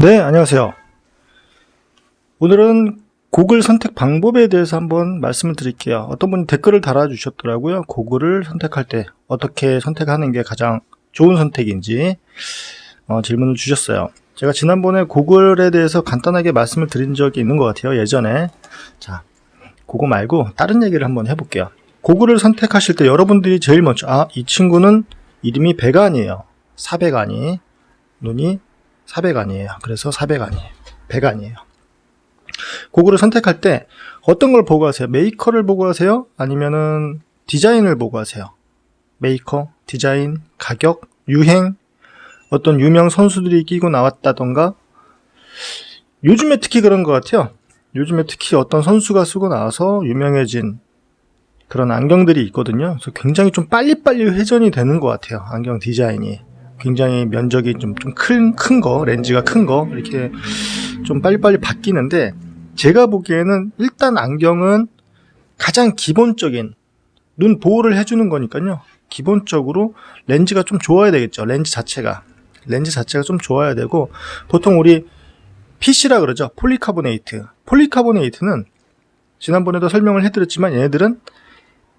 네, 안녕하세요. 오늘은 고글 선택 방법에 대해서 한번 말씀을 드릴게요. 어떤 분이 댓글을 달아주셨더라고요. 고글을 선택할 때 어떻게 선택하는 게 가장 좋은 선택인지 질문을 주셨어요. 제가 지난번에 고글에 대해서 간단하게 말씀을 드린 적이 있는 것 같아요. 예전에. 자, 그거 말고 다른 얘기를 한번 해볼게요. 고글을 선택하실 때 여러분들이 제일 먼저 이 친구는 이름이 백안이에요. 사백안이. 눈이 사백안이에요. 그래서 사백안이에요. 백안이에요. 고글을 선택할 때 어떤 걸 보고 하세요? 메이커를 보고 하세요? 아니면은 디자인을 보고 하세요? 메이커, 디자인, 가격, 유행, 어떤 유명 선수들이 끼고 나왔다던가. 요즘에 특히 그런 것 같아요. 요즘에 특히 어떤 선수가 쓰고 나와서 유명해진 그런 안경들이 있거든요. 그래서 굉장히 좀 빨리빨리 회전이 되는 것 같아요. 안경 디자인이. 굉장히 면적이 좀 큰 거, 렌즈가 큰 거, 이렇게 좀 빨리빨리 바뀌는데, 제가 보기에는 일단 안경은 가장 기본적인 눈 보호를 해주는 거니까요. 기본적으로 렌즈가 좀 좋아야 되겠죠. 렌즈 자체가 좀 좋아야 되고, 보통 우리 PC라 그러죠. 폴리카보네이트. 폴리카보네이트는 지난번에도 설명을 해드렸지만 얘네들은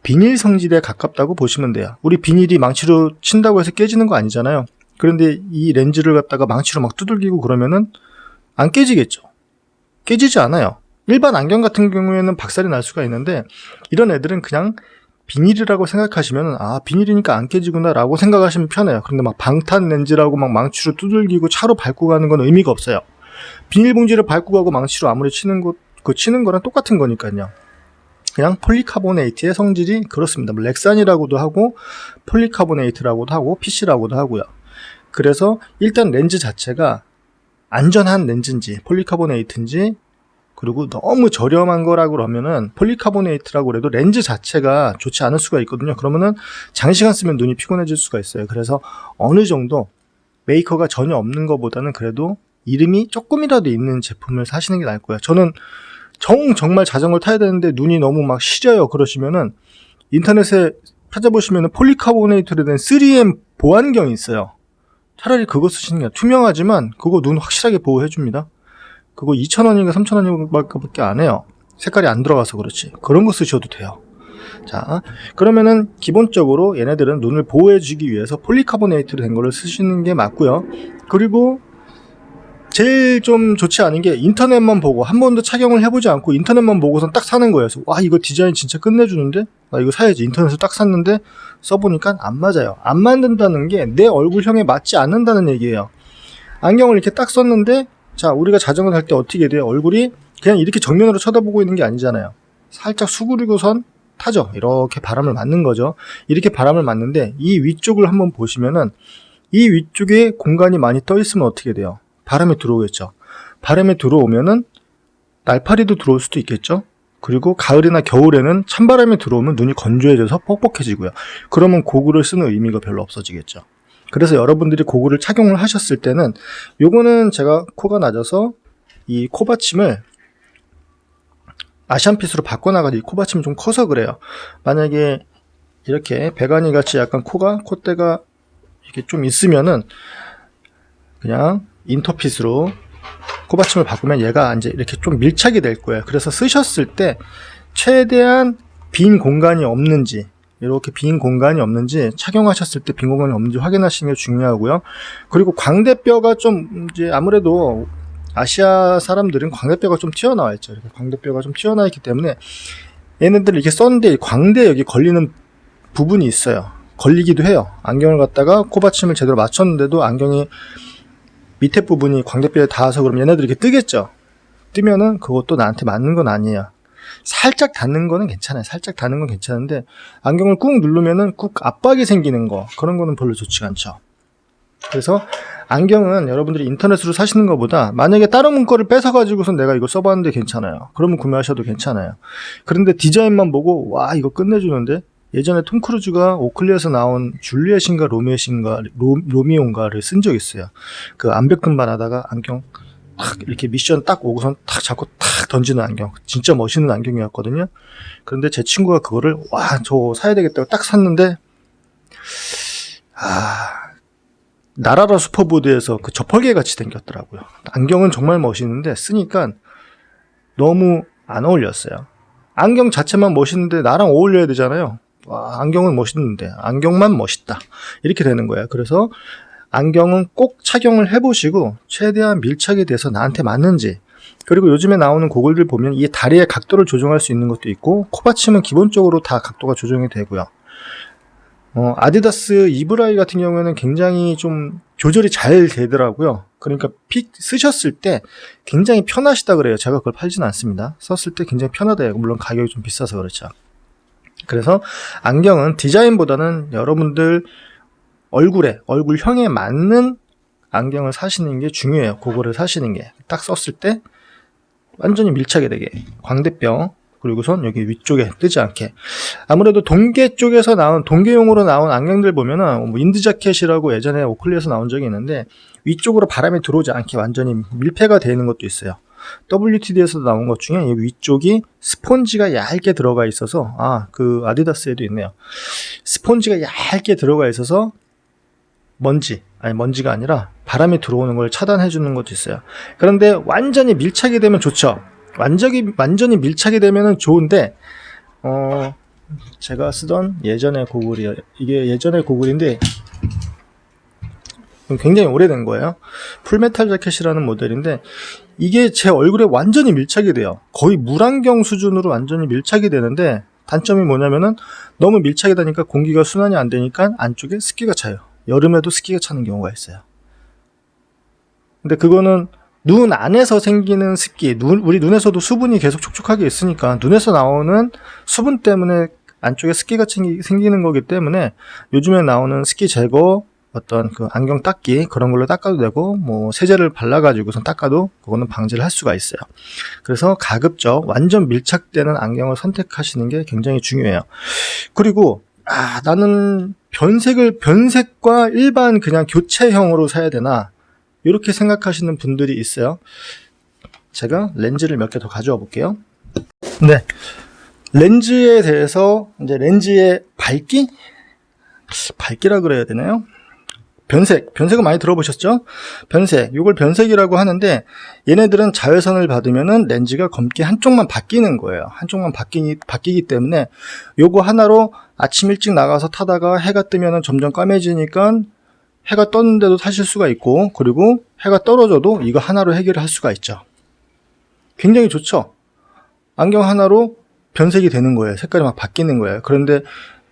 비닐 성질에 가깝다고 보시면 돼요. 우리 비닐이 망치로 친다고 해서 깨지는 거 아니잖아요. 그런데 이 렌즈를 갖다가 망치로 막 두들기고 그러면은 안 깨지겠죠. 깨지지 않아요. 일반 안경 같은 경우에는 박살이 날 수가 있는데, 이런 애들은 그냥 비닐이라고 생각하시면 비닐이니까 안 깨지구나 라고 생각하시면 편해요. 그런데 막 방탄 렌즈라고 막 망치로 두들기고 차로 밟고 가는 건 의미가 없어요. 비닐봉지를 밟고 가고 망치로 아무리 치는 거랑 똑같은 거니까요. 그냥 폴리카보네이트의 성질이 그렇습니다. 렉산이라고도 하고 폴리카보네이트라고도 하고 PC라고도 하고요. 그래서 일단 렌즈 자체가 안전한 렌즈인지 폴리카보네이트인지, 그리고 너무 저렴한 거라고 그러면은 폴리카보네이트라고 해도 렌즈 자체가 좋지 않을 수가 있거든요. 그러면은 장시간 쓰면 눈이 피곤해질 수가 있어요. 그래서 어느 정도 메이커가 전혀 없는 것보다는 그래도 이름이 조금이라도 있는 제품을 사시는 게 나을 거예요. 저는 정말 자전거를 타야 되는데 눈이 너무 막 시려요 그러시면은 인터넷에 찾아보시면은 폴리카보네이트로 된 3M 보안경이 있어요. 차라리 그거 쓰시는 게 투명하지만 그거 눈 확실하게 보호해줍니다. 그거 2,000원인가 3,000원인가 밖에 안 해요. 색깔이 안 들어가서 그렇지. 그런 거 쓰셔도 돼요. 자, 그러면은 기본적으로 얘네들은 눈을 보호해주기 위해서 폴리카보네이트로 된 거를 쓰시는 게 맞고요. 그리고 제일 좀 좋지 않은 게 인터넷만 보고 한 번도 착용을 해보지 않고 인터넷만 보고선 딱 사는 거예요. 그래서 와, 이거 디자인 진짜 끝내주는데? 나 이거 사야지. 인터넷에서 딱 샀는데 써보니까 안 맞아요. 안 맞는다는 게 내 얼굴형에 맞지 않는다는 얘기예요. 안경을 이렇게 딱 썼는데, 자, 우리가 자전거 탈 때 어떻게 돼요? 얼굴이 그냥 이렇게 정면으로 쳐다보고 있는 게 아니잖아요. 살짝 수그리고선 타죠. 이렇게 바람을 맞는 거죠. 이렇게 바람을 맞는데 이 위쪽을 한번 보시면은 이 위쪽에 공간이 많이 떠 있으면 어떻게 돼요? 바람이 들어오겠죠. 바람이 들어오면은 날파리도 들어올 수도 있겠죠. 그리고 가을이나 겨울에는 찬바람이 들어오면 눈이 건조해져서 뻑뻑해지고요. 그러면 고글을 쓰는 의미가 별로 없어지겠죠. 그래서 여러분들이 고글을 착용을 하셨을 때는, 요거는 제가 코가 낮아서 이 코받침을 아시안핏으로 바꿔나가지고 이 코받침이 좀 커서 그래요. 만약에 이렇게 배가니 같이 약간 콧대가 이렇게 좀 있으면은 그냥 인터핏으로 코받침을 바꾸면 얘가 이제 이렇게 좀 밀착이 될 거예요. 그래서 쓰셨을 때 최대한 빈 공간이 없는지, 이렇게 빈 공간이 없는지, 착용하셨을 때 빈 공간이 없는지 확인하시는 게 중요하고요. 그리고 광대뼈가 좀 이제 아무래도 아시아 사람들은 광대뼈가 좀 튀어나와 있죠. 이렇게 광대뼈가 좀 튀어나와 있기 때문에 얘네들 이렇게 썼는데 광대 여기 걸리는 부분이 있어요. 걸리기도 해요. 안경을 갖다가 코받침을 제대로 맞췄는데도 안경이 밑에 부분이 광대뼈에 닿아서 그러면 얘네들이 이렇게 뜨겠죠. 뜨면은 그것도 나한테 맞는 건 아니에요. 살짝 닿는 거는 괜찮아요. 살짝 닿는 건 괜찮은데 안경을 꾹 누르면은 꾹 압박이 생기는 거, 그런 거는 별로 좋지 않죠. 그래서 안경은 여러분들이 인터넷으로 사시는 것보다, 만약에 다른 문구를 뺏어가지고서 내가 이거 써봤는데 괜찮아요. 그러면 구매하셔도 괜찮아요. 그런데 디자인만 보고 와, 이거 끝내주는데, 예전에 톰 크루즈가 오클리에서 나온 줄리엣인가 로미오인가를 쓴 적 있어요. 그 암벽 등반하다가 안경 탁 이렇게 미션 딱 오고선 탁 잡고 탁 던지는 안경, 진짜 멋있는 안경이었거든요. 그런데 제 친구가 그거를 와, 저 사야 되겠다고 딱 샀는데 나라라 슈퍼보드에서 그 저펄개 같이 생겼더라고요. 안경은 정말 멋있는데 쓰니까 너무 안 어울렸어요. 안경 자체만 멋있는데 나랑 어울려야 되잖아요. 와, 안경은 멋있는데 안경만 멋있다 이렇게 되는 거예요. 그래서 안경은 꼭 착용을 해보시고 최대한 밀착이 돼서 나한테 맞는지, 그리고 요즘에 나오는 고글들 보면 이 다리의 각도를 조정할 수 있는 것도 있고 코받침은 기본적으로 다 각도가 조정이 되고요. 아디다스 이브라이 같은 경우에는 굉장히 좀 조절이 잘 되더라고요. 그러니까 픽 쓰셨을 때 굉장히 편하시다 그래요. 제가 그걸 팔지는 않습니다. 썼을 때 굉장히 편하다. 물론 가격이 좀 비싸서 그렇죠. 그래서 안경은 디자인보다는 여러분들 얼굴형에 맞는 안경을 사시는 게 중요해요. 그거를 사시는 게 딱 썼을 때 완전히 밀착이 되게, 광대뼈 그리고선 여기 위쪽에 뜨지 않게. 아무래도 동계 쪽에서 나온, 동계용으로 나온 안경들 보면은 뭐 인드자켓이라고 예전에 오클리에서 나온 적이 있는데 위쪽으로 바람이 들어오지 않게 완전히 밀폐가 되어 있는 것도 있어요. WTD에서 나온 것 중에 이 위쪽이 스폰지가 얇게 들어가 있어서, 그 아디다스에도 있네요. 스폰지가 얇게 들어가 있어서 먼지가 아니라 바람이 들어오는 걸 차단해 주는 것도 있어요. 그런데 완전히 밀착이 되면 좋죠. 완전히 밀착이 되면은 좋은데, 제가 쓰던 예전의 고글이에요. 이게 예전의 고글인데 굉장히 오래된 거예요. 풀메탈 자켓이라는 모델인데 이게 제 얼굴에 완전히 밀착이 돼요. 거의 물안경 수준으로 완전히 밀착이 되는데 단점이 뭐냐면은 너무 밀착이 되니까 공기가 순환이 안 되니까 안쪽에 습기가 차요. 여름에도 습기가 차는 경우가 있어요. 근데 그거는 눈 안에서 생기는 습기, 우리 눈에서도 수분이 계속 촉촉하게 있으니까 눈에서 나오는 수분 때문에 안쪽에 습기가 생기는 거기 때문에 요즘에 나오는 습기 제거, 어떤 그 안경 닦기 그런 걸로 닦아도 되고, 뭐 세제를 발라가지고선 닦아도 그거는 방지를 할 수가 있어요. 그래서 가급적 완전 밀착되는 안경을 선택하시는 게 굉장히 중요해요. 그리고 나는 변색과 일반 그냥 교체형으로 사야 되나 이렇게 생각하시는 분들이 있어요. 제가 렌즈를 몇 개 더 가져와 볼게요. 네, 렌즈에 대해서 이제 렌즈의 밝기라 그래야 되나요? 변색은 많이 들어보셨죠? 이걸 변색이라고 하는데 얘네들은 자외선을 받으면은 렌즈가 검게 한쪽만 바뀌는 거예요. 한쪽만 바뀌기 때문에 요거 하나로 아침 일찍 나가서 타다가 해가 뜨면은 점점 까매지니까 해가 떴는데도 타실 수가 있고, 그리고 해가 떨어져도 이거 하나로 해결을 할 수가 있죠. 굉장히 좋죠? 안경 하나로 변색이 되는 거예요. 색깔이 막 바뀌는 거예요. 그런데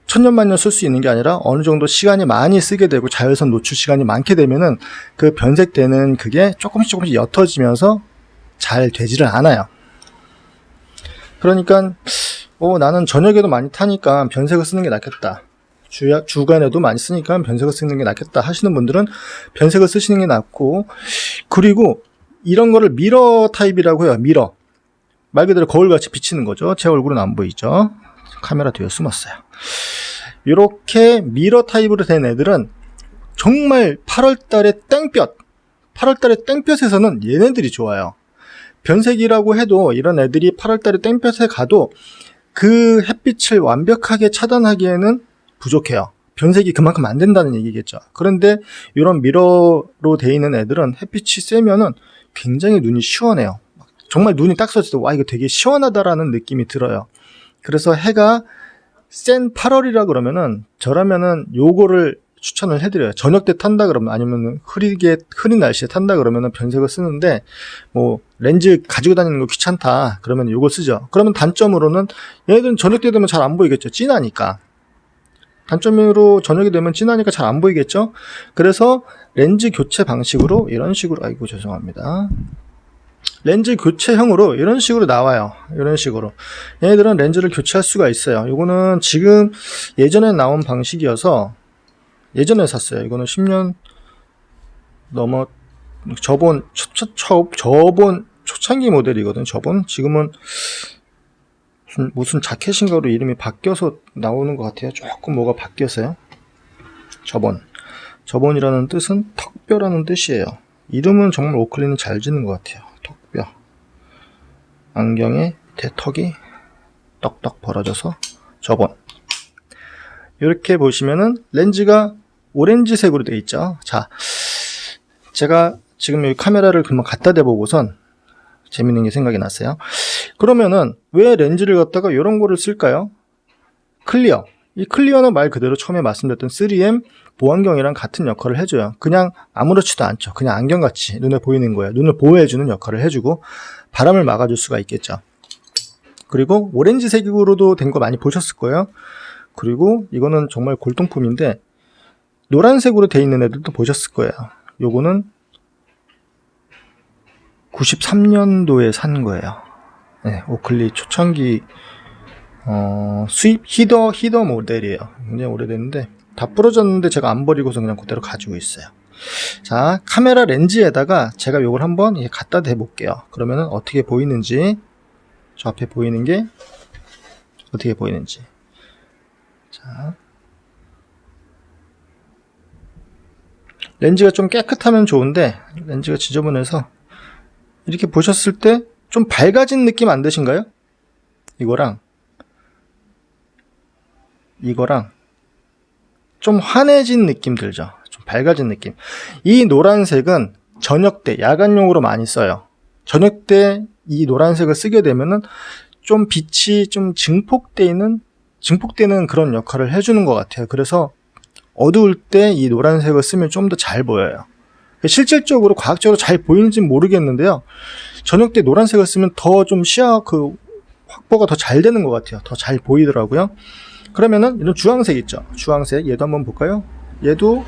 천년만년 쓸 수 있는 게 아니라 어느 정도 시간이 많이 쓰게 되고 자외선 노출 시간이 많게 되면은 그 변색되는 그게 조금씩 옅어지면서 잘 되지를 않아요. 그러니까 나는 저녁에도 많이 타니까 변색을 쓰는 게 낫겠다, 주간에도 많이 쓰니까 변색을 쓰는 게 낫겠다 하시는 분들은 변색을 쓰시는 게 낫고, 그리고 이런 거를 미러 타입이라고 해요. 미러, 말 그대로 거울같이 비치는 거죠. 제 얼굴은 안 보이죠? 카메라 뒤에 숨었어요. 이렇게 미러 타입으로 된 애들은 정말 8월달에 땡볕에서는 얘네들이 좋아요. 변색이라고 해도 이런 애들이 8월달에 땡볕에 가도 그 햇빛을 완벽하게 차단하기에는 부족해요. 변색이 그만큼 안 된다는 얘기겠죠. 그런데 이런 미러로 되어 있는 애들은 햇빛이 세면은 굉장히 눈이 시원해요. 정말 눈이 딱 섰을 때 이거 되게 시원하다라는 느낌이 들어요. 그래서 해가 센 8월이라 그러면은 저라면은 요거를 추천을 해드려요. 저녁 때 탄다 그러면, 아니면 흐린 날씨에 탄다 그러면은 변색을 쓰는데, 뭐 렌즈 가지고 다니는 거 귀찮다 그러면 요거 쓰죠. 그러면 단점으로는 얘네들은 저녁 때 되면 잘 안 보이겠죠. 진하니까. 단점으로 저녁이 되면 진하니까 잘 안 보이겠죠. 그래서 렌즈 교체 방식으로 이런 식으로, 죄송합니다. 렌즈 교체형으로 이런 식으로 나와요. 이런 식으로 얘네들은 렌즈를 교체할 수가 있어요. 이거는 지금 예전에 나온 방식이어서 예전에 샀어요. 이거는 10년 넘어, 저번 초창기 모델이거든. 지금은 무슨 자켓인가로 이름이 바뀌어서 나오는 것 같아요. 조금 뭐가 바뀌었어요. 저번이라는 뜻은 턱뼈라는 뜻이에요. 이름은 정말 오클리는 잘 짓는 것 같아요. 턱뼈. 안경에 밑에 턱이 떡떡 벌어져서 저번. 이렇게 보시면은 렌즈가 오렌지색으로 되어 있죠. 자, 제가 지금 여기 카메라를 금방 갖다 대보고선 재밌는 게 생각이 났어요. 그러면은 왜 렌즈를 갖다가 이런 거를 쓸까요? 클리어. 이 클리어는 말 그대로 처음에 말씀드렸던 3M 보안경이랑 같은 역할을 해줘요. 그냥 아무렇지도 않죠. 그냥 안경같이 눈에 보이는 거예요. 눈을 보호해주는 역할을 해주고 바람을 막아줄 수가 있겠죠. 그리고 오렌지색으로도 된 거 많이 보셨을 거예요. 그리고 이거는 정말 골동품인데 노란색으로 돼 있는 애들도 보셨을 거예요. 요거는 93년도에 산 거예요. 네, 오클리 초창기 수입 히더 모델이에요. 굉장히 오래됐는데 다 부러졌는데 제가 안 버리고서 그냥 그대로 가지고 있어요. 자, 카메라 렌즈에다가 제가 요걸 한번 갖다 대볼게요. 그러면은 어떻게 보이는지, 저 앞에 보이는 게 어떻게 보이는지. 자, 렌즈가 좀 깨끗하면 좋은데 렌즈가 지저분해서 이렇게 보셨을 때 좀 밝아진 느낌 안 드신가요? 이거랑 좀 환해진 느낌 들죠? 좀 밝아진 느낌. 이 노란색은 저녁 때 야간용으로 많이 써요. 저녁 때 이 노란색을 쓰게 되면은 좀 빛이 좀 증폭되는 그런 역할을 해주는 것 같아요. 그래서 어두울 때 이 노란색을 쓰면 좀 더 잘 보여요. 실질적으로 과학적으로 잘 보이는지는 모르겠는데요. 저녁 때 노란색을 쓰면 더 좀 시야 확보가 더 잘 되는 것 같아요. 더 잘 보이더라고요. 그러면은 이런 주황색 있죠. 주황색 얘도 한번 볼까요? 얘도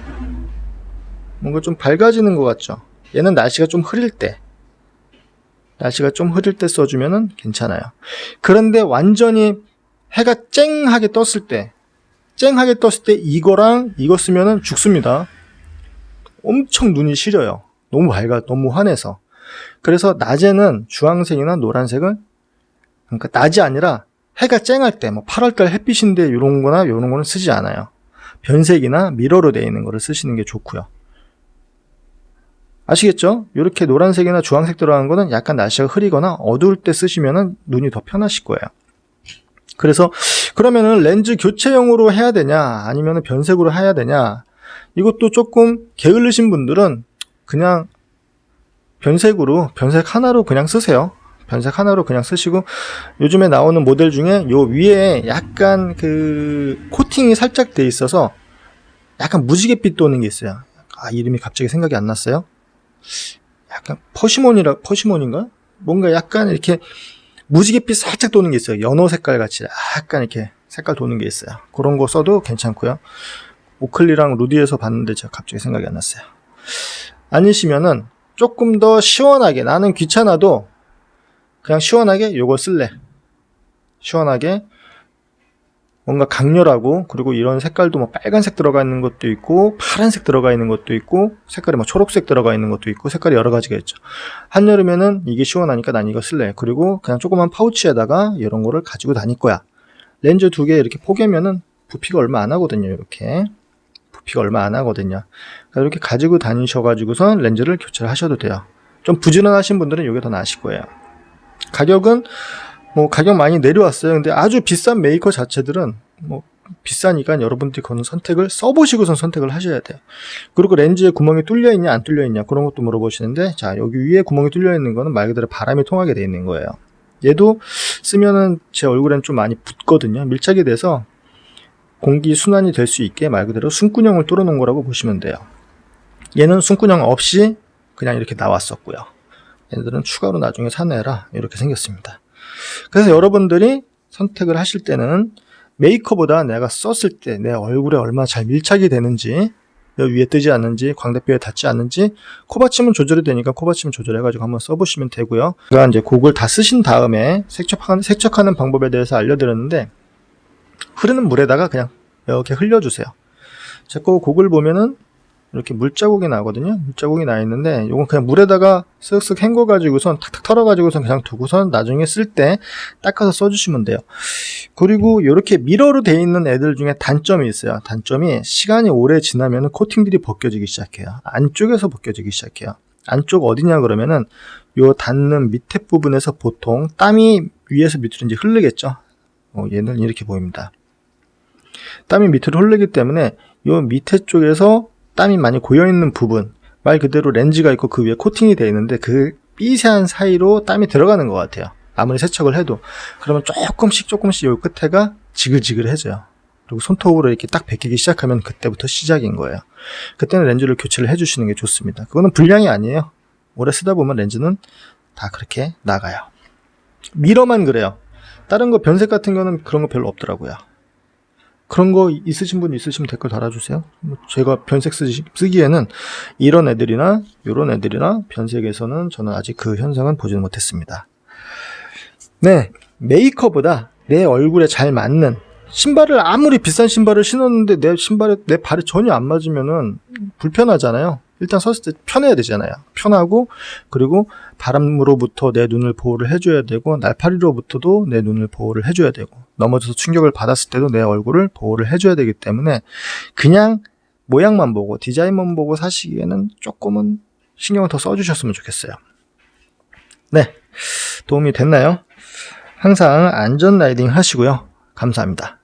뭔가 좀 밝아지는 것 같죠. 얘는 날씨가 좀 흐릴 때 써주면은 괜찮아요. 그런데 완전히 해가 쨍하게 떴을 때 이거랑 이거 쓰면은 죽습니다. 엄청 눈이 시려요. 너무 밝아, 너무 환해서. 그래서 낮에는 주황색이나 노란색은, 그러니까 낮이 아니라 해가 쨍할 때, 뭐 8월달 햇빛인데 이런 거는 쓰지 않아요. 변색이나 미러로 되어 있는 거를 쓰시는 게 좋고요. 아시겠죠? 이렇게 노란색이나 주황색 들어간 거는 약간 날씨가 흐리거나 어두울 때 쓰시면은 눈이 더 편하실 거예요. 그래서 그러면은 렌즈 교체용으로 해야 되냐, 아니면은 변색으로 해야 되냐, 이것도 조금 게을르신 분들은 그냥 변색 하나로 그냥 쓰세요. 변색 하나로 그냥 쓰시고, 요즘에 나오는 모델 중에 요 위에 약간 그 코팅이 살짝 돼 있어서 약간 무지갯빛 도는 게 있어요. 아, 이름이 갑자기 생각이 안 났어요. 약간 퍼시몬인가? 뭔가 약간 이렇게 무지갯빛 살짝 도는 게 있어요. 연어 색깔 같이 약간 이렇게 색깔 도는 게 있어요. 그런 거 써도 괜찮고요. 오클리랑 루디에서 봤는데 제가 갑자기 생각이 안 났어요. 아니시면은 조금 더 시원하게, 나는 귀찮아도 그냥 시원하게 요거 쓸래. 시원하게 뭔가 강렬하고, 그리고 이런 색깔도 뭐 빨간색 들어가 있는 것도 있고 파란색 들어가 있는 것도 있고 색깔이 뭐 초록색 들어가 있는 것도 있고 색깔이 여러 가지가 있죠. 한여름에는 이게 시원하니까 난 이거 쓸래. 그리고 그냥 조그만 파우치에다가 이런 거를 가지고 다닐 거야. 렌즈 2개 이렇게 포개면은 부피가 얼마 안 하거든요. 이렇게 부피가 얼마 안 하거든요. 이렇게 가지고 다니셔가지고선 렌즈를 교체를 하셔도 돼요. 좀 부지런하신 분들은 이게 더 나으실 거예요. 가격은 뭐 가격 많이 내려왔어요. 근데 아주 비싼 메이커 자체들은 뭐 비싸니까 여러분들이 그런 선택을 써보시고선 선택을 하셔야 돼요. 그리고 렌즈에 구멍이 뚫려 있냐 안 뚫려 있냐 그런 것도 물어보시는데, 자, 여기 위에 구멍이 뚫려 있는 거는 말 그대로 바람이 통하게 되어 있는 거예요. 얘도 쓰면은 제 얼굴엔 좀 많이 붓거든요. 밀착이 돼서 공기 순환이 될 수 있게 말 그대로 숨구멍을 뚫어 놓은 거라고 보시면 돼요. 얘는 숨구멍 없이 그냥 이렇게 나왔었고요. 얘들은 추가로 나중에 사내라 이렇게 생겼습니다. 그래서 여러분들이 선택을 하실 때는 메이커보다 내가 썼을 때 내 얼굴에 얼마나 잘 밀착이 되는지, 위에 뜨지 않는지, 광대뼈에 닿지 않는지, 코받침은 조절이 되니까 코받침 조절해가지고 한번 써보시면 되고요. 제가 이제 곡을 다 쓰신 다음에 세척하는 방법에 대해서 알려드렸는데, 흐르는 물에다가 그냥 이렇게 흘려주세요. 제 거 곡을 보면은 이렇게 물자국이 나거든요. 물자국이 나 있는데 이건 그냥 물에다가 쓱쓱 헹궈가지고선 탁탁 털어가지고선 그냥 두고선 나중에 쓸 때 닦아서 써주시면 돼요. 그리고 이렇게 미러로 되어 있는 애들 중에 단점이 있어요. 단점이 시간이 오래 지나면 코팅들이 벗겨지기 시작해요. 안쪽에서 벗겨지기 시작해요. 안쪽 어디냐 그러면은 요 닿는 밑에 부분에서 보통 땀이 위에서 밑으로 이제 흐르겠죠. 얘는 이렇게 보입니다. 땀이 밑으로 흐르기 때문에 요 밑에 쪽에서 땀이 많이 고여있는 부분, 말 그대로 렌즈가 있고 그 위에 코팅이 되어 있는데 그 삐세한 사이로 땀이 들어가는 것 같아요. 아무리 세척을 해도. 그러면 조금씩 요 끝에가 지글지글해져요. 그리고 손톱으로 이렇게 딱 베끼기 시작하면 그때부터 시작인 거예요. 그때는 렌즈를 교체를 해주시는 게 좋습니다. 그거는 불량이 아니에요. 오래 쓰다 보면 렌즈는 다 그렇게 나가요. 미러만 그래요. 다른 거 변색 같은 거는 그런 거 별로 없더라고요. 그런 거 있으신 분 있으시면 댓글 달아주세요. 제가 변색 쓰기에는 이런 애들이나 이런 애들이나 변색에서는 저는 아직 그 현상은 보지는 못했습니다. 네, 메이커보다 내 얼굴에 잘 맞는 신발을 아무리 비싼 신발을 신었는데 내 발에 전혀 안 맞으면은 불편하잖아요. 일단 섰을 때 편해야 되잖아요. 편하고, 그리고 바람으로부터 내 눈을 보호를 해줘야 되고, 날파리로부터도 내 눈을 보호를 해줘야 되고, 넘어져서 충격을 받았을 때도 내 얼굴을 보호를 해줘야 되기 때문에 그냥 모양만 보고 디자인만 보고 사시기에는 조금은 신경을 더 써주셨으면 좋겠어요. 네, 도움이 됐나요? 항상 안전 라이딩 하시고요. 감사합니다.